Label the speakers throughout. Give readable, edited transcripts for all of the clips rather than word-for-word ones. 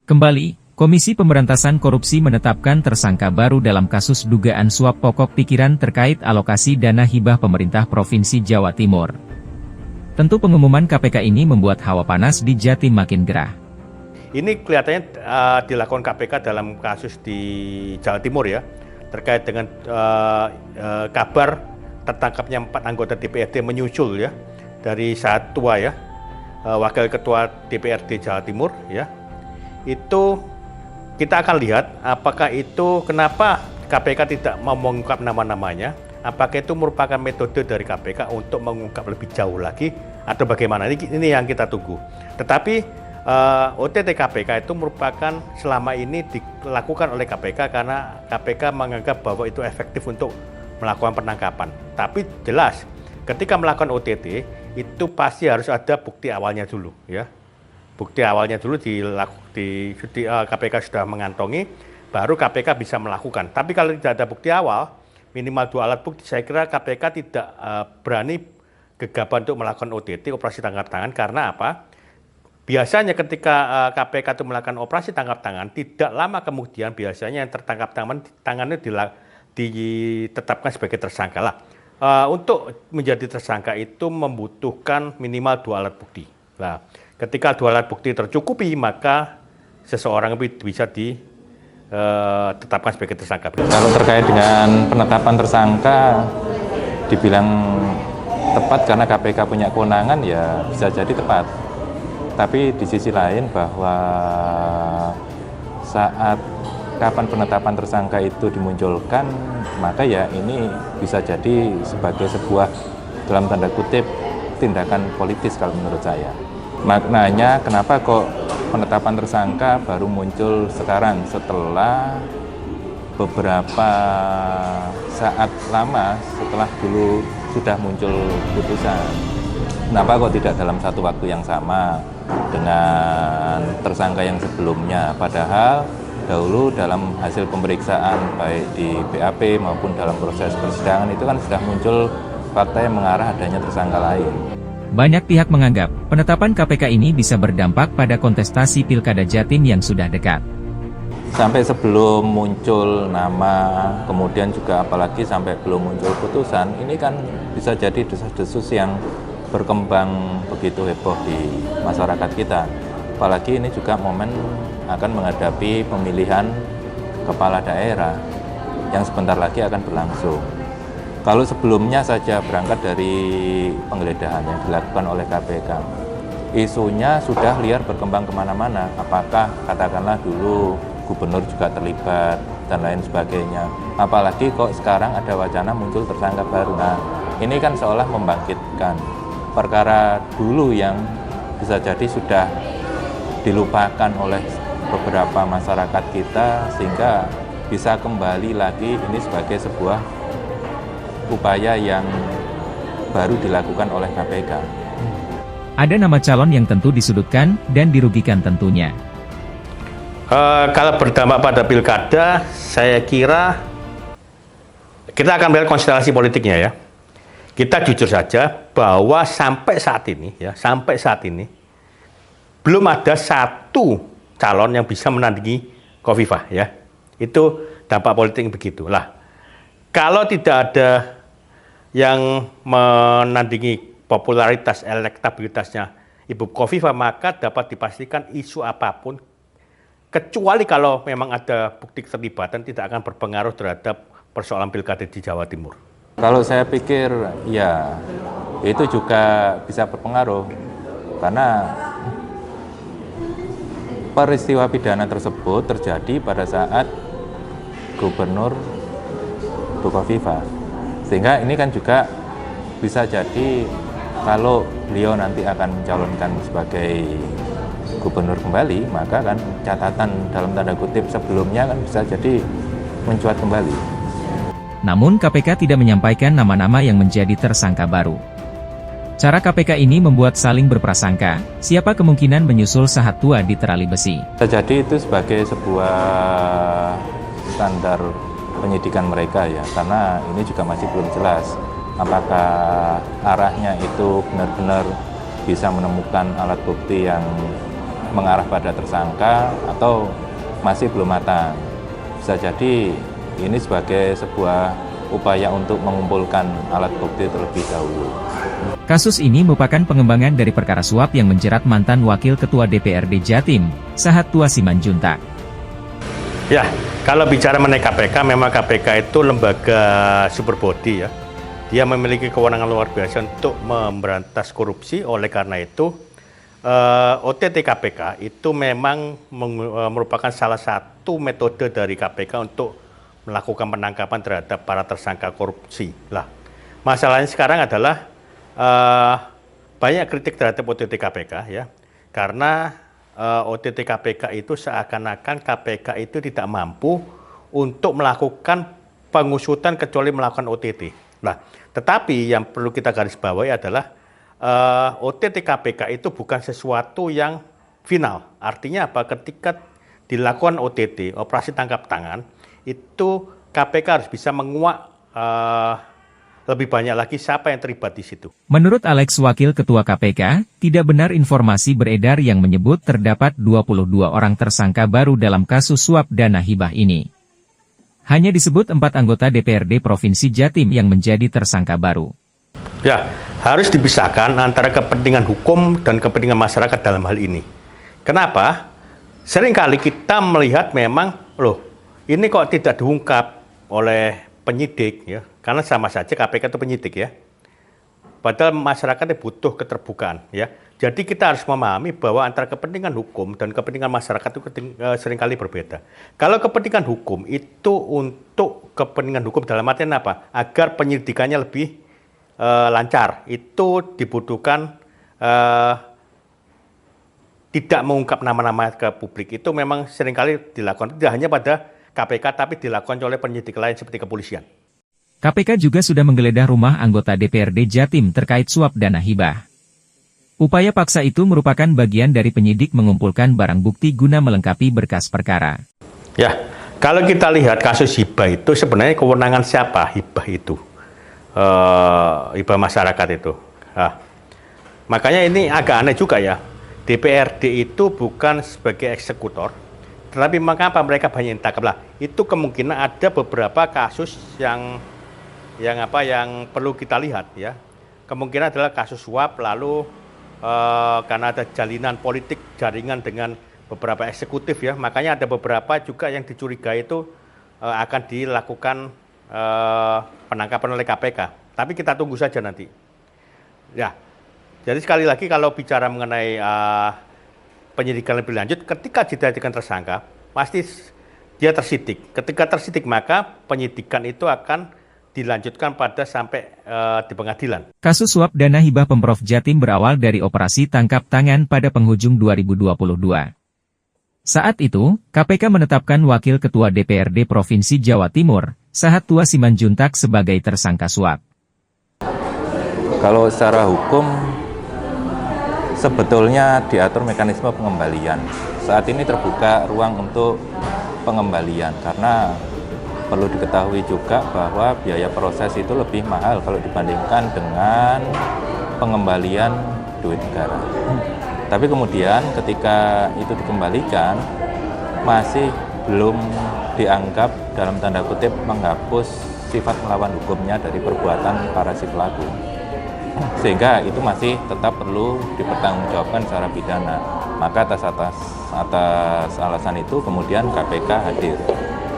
Speaker 1: Kembali, Komisi Pemberantasan Korupsi menetapkan tersangka baru dalam kasus dugaan suap pokok pikiran terkait alokasi dana hibah pemerintah Provinsi Jawa Timur. Tentu pengumuman KPK ini membuat hawa panas di Jatim makin gerah.
Speaker 2: Ini kelihatannya dilakukan KPK dalam kasus di Jawa Timur ya, terkait dengan kabar tertangkapnya 4 anggota DPRD menyusul ya, dari saat tua ya, Wakil Ketua DPRD Jawa Timur ya. Itu kita akan lihat apakah itu kenapa KPK tidak mau mengungkap nama-namanya, apakah itu merupakan metode dari KPK untuk mengungkap lebih jauh lagi atau bagaimana, ini yang kita tunggu. Tetapi OTT KPK itu merupakan selama ini dilakukan oleh KPK karena KPK menganggap bahwa itu efektif untuk melakukan penangkapan. Tapi jelas ketika melakukan OTT itu pasti harus ada bukti awalnya dulu ya. Bukti awalnya dulu KPK sudah mengantongi, baru KPK bisa melakukan. Tapi kalau tidak ada bukti awal, minimal 2 alat bukti, saya kira KPK tidak berani gegabah untuk melakukan OTT, operasi tangkap tangan, karena apa? Biasanya ketika KPK itu melakukan operasi tangkap tangan, tidak lama kemudian biasanya yang tertangkap tangannya ditetapkan sebagai tersangka lah. Untuk menjadi tersangka itu membutuhkan minimal 2 alat bukti. Nah, ketika 2 alat bukti tercukupi, maka seseorang bisa ditetapkan sebagai tersangka.
Speaker 3: Kalau terkait dengan penetapan tersangka, dibilang tepat karena KPK punya kewenangan, ya bisa jadi tepat. Tapi di sisi lain bahwa saat kapan penetapan tersangka itu dimunculkan, maka ya ini bisa jadi sebagai sebuah, dalam tanda kutip, tindakan politis kalau menurut saya. Maknanya kenapa kok penetapan tersangka baru muncul sekarang setelah beberapa saat lama setelah dulu sudah muncul putusan. Kenapa kok tidak dalam satu waktu yang sama dengan tersangka yang sebelumnya? Padahal dahulu dalam hasil pemeriksaan baik di BAP maupun dalam proses persidangan itu kan sudah muncul fakta yang mengarah adanya tersangka lain.
Speaker 1: Banyak pihak menganggap, penetapan KPK ini bisa berdampak pada kontestasi Pilkada Jatim yang sudah dekat.
Speaker 3: Sampai sebelum muncul nama, kemudian juga apalagi sampai belum muncul putusan, ini kan bisa jadi desas-desus yang berkembang begitu heboh di masyarakat kita. Apalagi ini juga momen akan menghadapi pemilihan kepala daerah yang sebentar lagi akan berlangsung. Kalau sebelumnya saja berangkat dari penggeledahan yang dilakukan oleh KPK, isunya sudah liar berkembang kemana-mana. Apakah katakanlah dulu gubernur juga terlibat dan lain sebagainya. Apalagi kok sekarang ada wacana muncul tersangka baru. Nah, ini kan seolah membangkitkan perkara dulu yang bisa jadi sudah dilupakan oleh beberapa masyarakat kita, sehingga bisa kembali lagi ini sebagai sebuah upaya yang baru dilakukan oleh KPK.
Speaker 1: Ada nama calon yang tentu disudutkan dan dirugikan tentunya.
Speaker 2: Kalau berdampak pada pilkada, saya kira kita akan melihat konstelasi politiknya ya. Kita jujur saja bahwa sampai saat ini belum ada satu calon yang bisa menandingi Khofifah ya. Itu dampak politik begitu lah. Kalau tidak ada yang menandingi popularitas, elektabilitasnya Ibu Khofifah, maka dapat dipastikan isu apapun, kecuali kalau memang ada bukti keterlibatan, tidak akan berpengaruh terhadap persoalan pilkada di Jawa Timur.
Speaker 3: Kalau saya pikir ya itu juga bisa berpengaruh, karena peristiwa pidana tersebut terjadi pada saat Gubernur Bu Khofifah. Sehingga ini kan juga bisa jadi kalau beliau nanti akan mencalonkan sebagai gubernur kembali, maka kan catatan dalam tanda kutip sebelumnya kan bisa jadi mencuat kembali.
Speaker 1: Namun KPK tidak menyampaikan nama-nama yang menjadi tersangka baru. Cara KPK ini membuat saling berprasangka, siapa kemungkinan menyusul sahat tua di terali besi.
Speaker 3: Jadi itu sebagai sebuah standar penyidikan mereka ya, karena ini juga masih belum jelas apakah arahnya itu benar-benar bisa menemukan alat bukti yang mengarah pada tersangka atau masih belum matang. Bisa jadi ini sebagai sebuah upaya untuk mengumpulkan alat bukti terlebih dahulu.
Speaker 1: Kasus ini merupakan pengembangan dari perkara suap yang menjerat mantan Wakil Ketua DPRD Jatim, Sahat Tua Simanjuntak.
Speaker 2: Ya, kalau bicara mengenai KPK, memang KPK itu lembaga super body ya. Dia memiliki kewenangan luar biasa untuk memberantas korupsi. Oleh karena itu, OTT KPK itu memang merupakan salah satu metode dari KPK untuk melakukan penangkapan terhadap para tersangka korupsi. Lah, masalahnya sekarang adalah banyak kritik terhadap OTT KPK ya, karena OTT KPK itu seakan-akan KPK itu tidak mampu untuk melakukan pengusutan kecuali melakukan OTT. Nah, tetapi yang perlu kita garis bawahi adalah OTT KPK itu bukan sesuatu yang final. Artinya apa? Ketika dilakukan OTT, operasi tangkap tangan, itu KPK harus bisa menguak lebih banyak lagi siapa yang terlibat di situ.
Speaker 1: Menurut Alex Wakil Ketua KPK, tidak benar informasi beredar yang menyebut terdapat 22 orang tersangka baru dalam kasus suap dana hibah ini. Hanya disebut 4 anggota DPRD Provinsi Jatim yang menjadi tersangka baru.
Speaker 2: Ya, harus dipisahkan antara kepentingan hukum dan kepentingan masyarakat dalam hal ini. Kenapa? Seringkali kita melihat memang, loh, ini kok tidak diungkap oleh penyidik ya, karena sama saja KPK itu penyidik ya. Padahal masyarakatnya butuh keterbukaan ya. Jadi kita harus memahami bahwa antara kepentingan hukum dan kepentingan masyarakat itu seringkali berbeda. Kalau kepentingan hukum itu untuk kepentingan hukum dalam artian apa? Agar penyidikannya lebih lancar. Itu dibutuhkan tidak mengungkap nama-nama ke publik. Itu memang seringkali dilakukan tidak hanya pada KPK tapi dilakukan oleh penyidik lain seperti kepolisian.
Speaker 1: KPK juga sudah menggeledah rumah anggota DPRD Jatim terkait suap dana hibah. Upaya paksa itu merupakan bagian dari penyidik mengumpulkan barang bukti guna melengkapi berkas perkara.
Speaker 2: Ya, kalau kita lihat kasus hibah itu sebenarnya kewenangan siapa hibah itu? Hibah masyarakat itu. Nah, makanya ini agak aneh juga ya. DPRD itu bukan sebagai eksekutor, tetapi mengapa mereka banyak yang tangkap lah? Itu kemungkinan ada beberapa kasus yang perlu kita lihat ya. Kemungkinan adalah kasus suap, lalu karena ada jalinan politik jaringan dengan beberapa eksekutif ya, makanya ada beberapa juga yang dicurigai itu akan dilakukan penangkapan oleh KPK. Tapi kita tunggu saja nanti. Ya, jadi sekali lagi kalau bicara mengenai penyidikan lebih lanjut, ketika dijadikan tersangka, pasti dia tersidik. Ketika tersidik, maka penyidikan itu akan dilanjutkan pada sampai di pengadilan.
Speaker 1: Kasus suap dana hibah Pemprov Jatim berawal dari operasi tangkap tangan pada penghujung 2022. Saat itu, KPK menetapkan Wakil Ketua DPRD Provinsi Jawa Timur, Sahat Tua Simanjuntak sebagai tersangka suap.
Speaker 3: Kalau secara hukum, sebetulnya diatur mekanisme pengembalian. Saat ini terbuka ruang untuk pengembalian karena perlu diketahui juga bahwa biaya proses itu lebih mahal kalau dibandingkan dengan pengembalian duit negara. Tapi kemudian ketika itu dikembalikan, masih belum dianggap dalam tanda kutip menghapus sifat melawan hukumnya dari perbuatan para si pelaku. Sehingga itu masih tetap perlu dipertanggungjawabkan secara pidana. Maka atas alasan itu kemudian KPK hadir.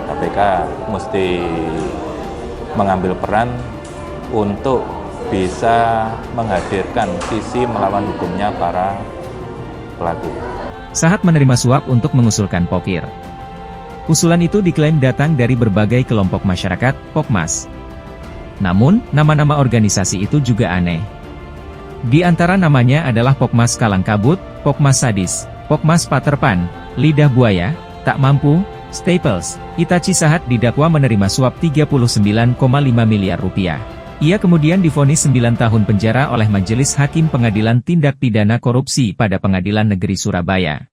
Speaker 3: KPK mesti mengambil peran untuk bisa menghadirkan sisi melawan hukumnya para pelaku.
Speaker 1: Sahat menerima suap untuk mengusulkan pokir. Usulan itu diklaim datang dari berbagai kelompok masyarakat, Pokmas. Namun, nama-nama organisasi itu juga aneh. Di antara namanya adalah Pokmas Kalang Kabut, Pokmas Sadis, Pokmas Paterpan, Lidah Buaya, Tak Mampu, Staples. Itachi Sahat didakwa menerima suap 39,5 miliar rupiah. Ia kemudian divonis 9 tahun penjara oleh Majelis Hakim Pengadilan Tindak Pidana Korupsi pada Pengadilan Negeri Surabaya.